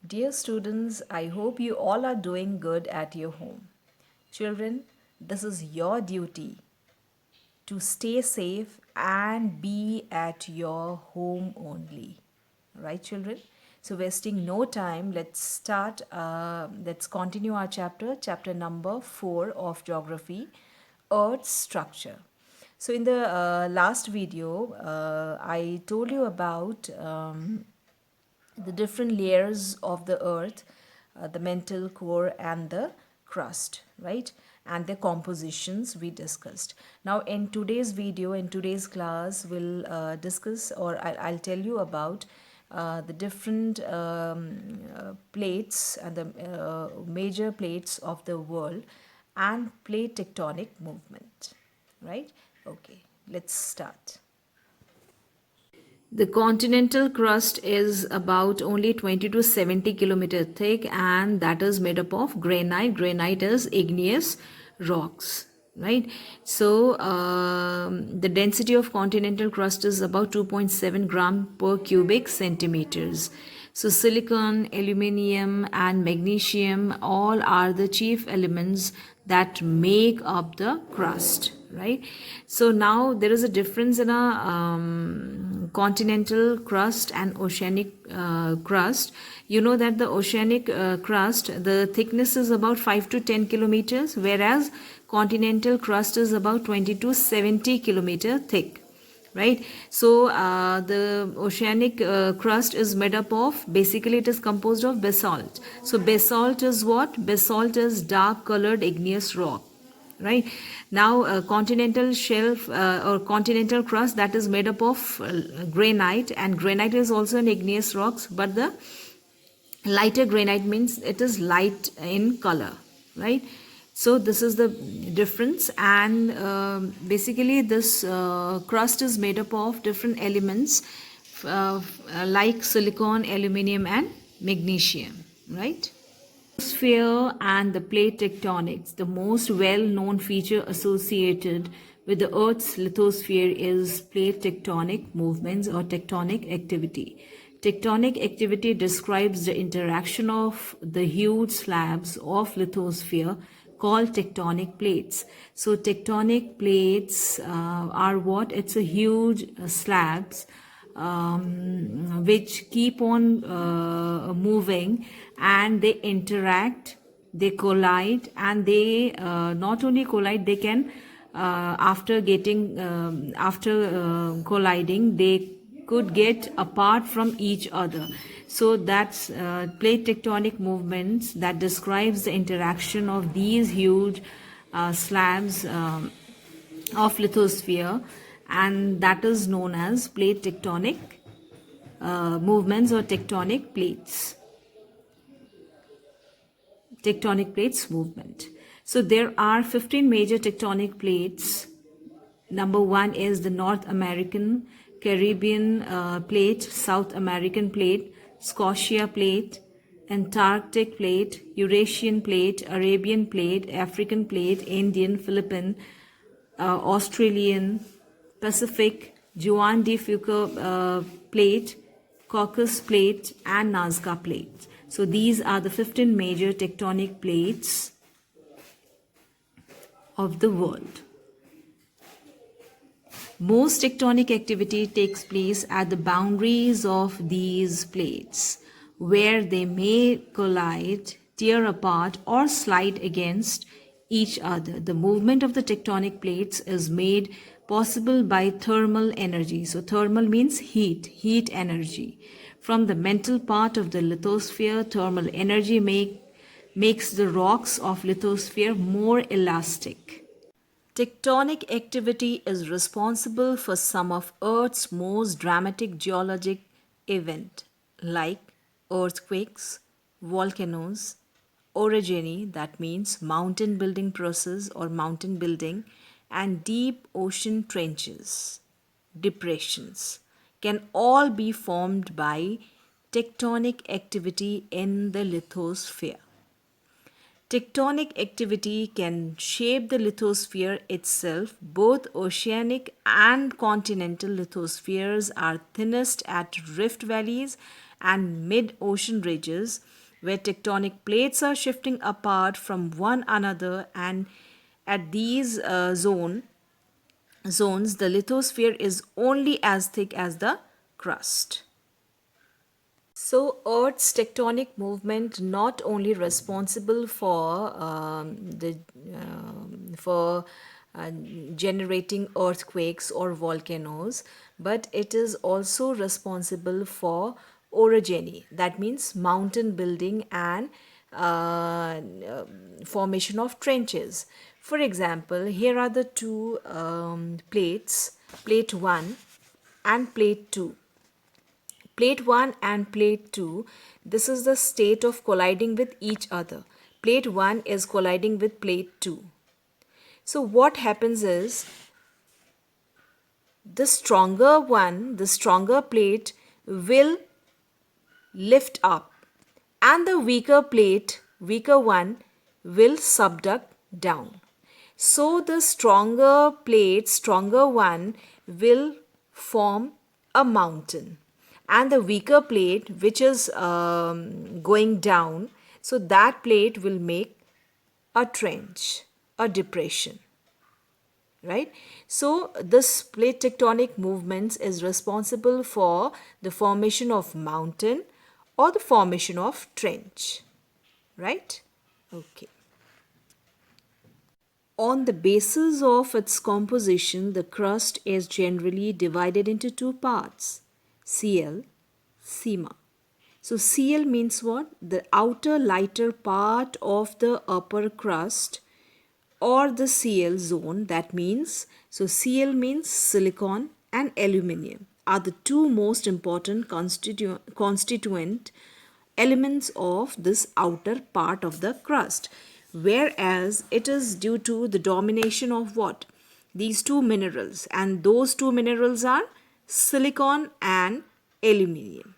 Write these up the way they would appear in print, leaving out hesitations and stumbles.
Dear students, I hope you all are doing good at your home. Children, this is your duty to stay safe and be at your home only. Right, children? So, wasting no time, let's start. Let's continue our chapter number 4 of geography, Earth's structure. So, in the last video, I told you about the different layers of the earth, the mantle, core, and the crust, right? And the compositions we discussed. Now, in today's video, in today's class, we'll discuss, or I'll tell you about the different plates and the major plates of the world and plate tectonic movement, right? Okay, let's start. The continental crust is about only 20 to 70 kilometer thick, and that is made up of granite. Granite is igneous rocks, right? So the density of continental crust is about 2.7 gram per cubic centimeters. So silicon, aluminium, and magnesium all are the chief elements that make up the crust, right? So now there is a difference in a continental crust and oceanic crust. You know that the oceanic crust, the thickness is about 5 to 10 kilometers, whereas continental crust is about 20 to 70 kilometer thick, right? So the oceanic crust is made up of, basically it is composed of basalt. So basalt is what? Basalt is dark colored igneous rock, right? Now continental shelf or continental crust, that is made up of granite, and granite is also an igneous rocks, but the lighter granite means it is light in color, right? So this is the difference, and basically this crust is made up of different elements like silicon, aluminium, and magnesium, right? Lithosphere and the plate tectonics. The most well-known feature associated with the Earth's lithosphere is plate tectonic movements or tectonic activity. Tectonic activity describes the interaction of the huge slabs of lithosphere called tectonic plates. So tectonic plates are what? It's a huge slabs which keep on moving, and they interact, they collide, and they not only collide, they can after colliding, they could get apart from each other. So that's plate tectonic movements that describes the interaction of these huge slabs of lithosphere, and that is known as plate tectonic movements or tectonic plates movement. So there are 15 major tectonic plates. Number one is the North American, Caribbean plate, South American plate, Scotia plate, Antarctic plate, Eurasian plate, Arabian plate, African plate, Indian, Philippine, Australian, Pacific, Juan de Fuca plate, Caucasus plate, and Nazca plate. So these are the 15 major tectonic plates of the world. Most tectonic activity takes place at the boundaries of these plates, where they may collide, tear apart, or slide against each other. The movement of the tectonic plates is made possible by thermal energy. So thermal means heat energy. From the mantle part of the lithosphere, thermal energy makes the rocks of lithosphere more elastic. Tectonic activity is responsible for some of Earth's most dramatic geologic events like earthquakes, volcanoes, orogeny, that means mountain building process or mountain building, and deep ocean trenches, depressions, can all be formed by tectonic activity in the lithosphere. Tectonic activity can shape the lithosphere itself. Both oceanic and continental lithospheres are thinnest at rift valleys and mid-ocean ridges where tectonic plates are shifting apart from one another, and at these zones the lithosphere is only as thick as the crust. So Earth's tectonic movement not only responsible for for uh, generating earthquakes or volcanoes, but it is also responsible for orogeny. That means mountain building and formation of trenches. For example, here are the two plates, plate 1 and plate 2. Plate 1 and plate 2, this is the state of colliding with each other. Plate 1 is colliding with plate 2. So what happens is, the stronger one, the stronger plate will lift up, and the weaker plate, weaker one, will subduct down. So the stronger plate, stronger one, will form a mountain, and the weaker plate, which is going down, so that plate will make a trench, a depression, right? So this plate tectonic movements is responsible for the formation of mountain or the formation of trench, right? Okay. On the basis of its composition, the crust is generally divided into two parts, CL, Sima. So CL means what? The outer lighter part of the upper crust or the CL zone. That means, so CL means silicon and aluminium are the two most important constituent elements of this outer part of the crust, whereas it is due to the domination of what? These two minerals, and those two minerals are silicon and aluminium,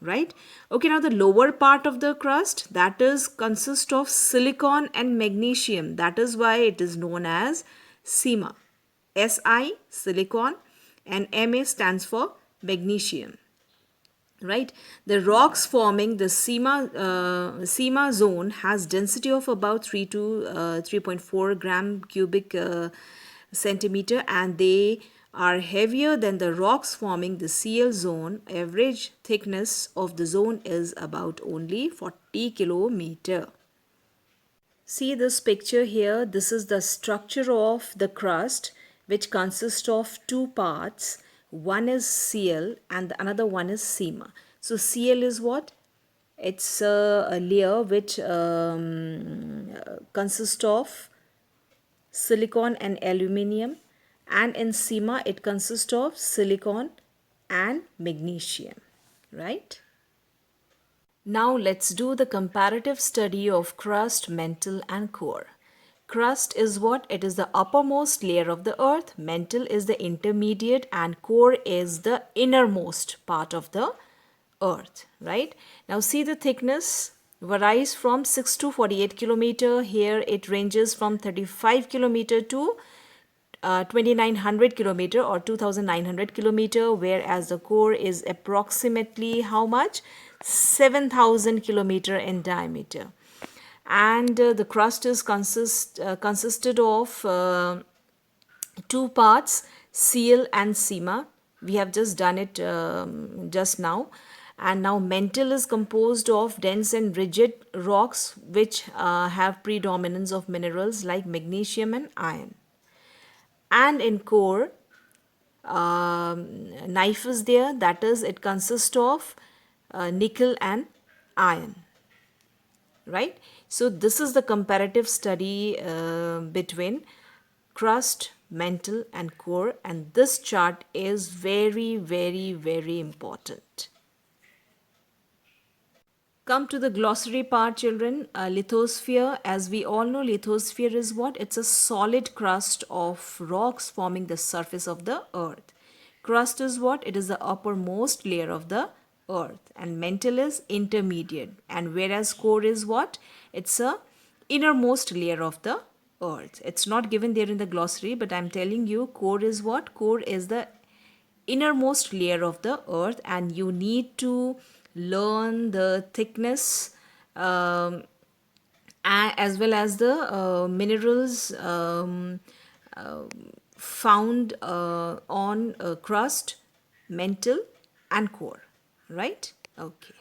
right? Okay, now the lower part of the crust, that is consists of silicon and magnesium. That is why it is known as SiMa. Si, silicon, and Ma stands for magnesium, right? The rocks forming the SiMa zone has density of about 3 to 3.4 gram cubic centimeter, and they are heavier than the rocks forming the CL zone. Average thickness of the zone is about only 40 kilometer. See this picture here. This is the structure of the crust, which consists of two parts. One is CL and the another one is SiMa. So CL is what? It's a layer which consists of silicon and aluminium, and in SiMa it consists of silicon and magnesium, right? Now let's do the comparative study of crust, mantle and core. Crust is what? It is the uppermost layer of the earth, mantle is the intermediate, and core is the innermost part of the earth, right? Now see, the thickness varies from 6 to 48 kilometer. Here it ranges from 35 kilometer to 2900 kilometer or 2900 kilometer, whereas the core is approximately how much? 7000 kilometer in diameter. And the crust is consisted of two parts, CL and SiMa. We have just done it just now. And now mantle is composed of dense and rigid rocks which have predominance of minerals like magnesium and iron. And in core, knife is there, that is, it consists of nickel and iron, right? So this is the comparative study between crust, mantle and core, and this chart is very, very, very important. Come to the glossary part, children. Lithosphere, as we all know, lithosphere is what? It's a solid crust of rocks forming the surface of the earth. Crust is what? It is the uppermost layer of the earth, and mantle is intermediate, and whereas core is what? It's a innermost layer of the earth. It's not given there in the glossary, but I'm telling you, core is what? Core is the innermost layer of the earth, and you need to learn the thickness, um, as well as the minerals found on crust, mantle, and core, right? Okay.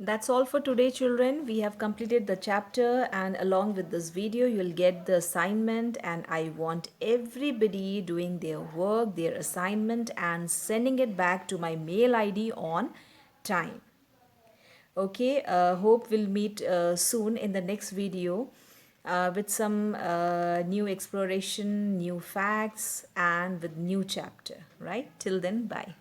That's all for today, children. We have completed the chapter, and along with this video, you'll get the assignment. And I want everybody doing their work, their assignment, and sending it back to my mail ID on time. Okay, hope we'll meet soon in the next video with some new exploration, new facts, and with new chapter, right? Till then, bye.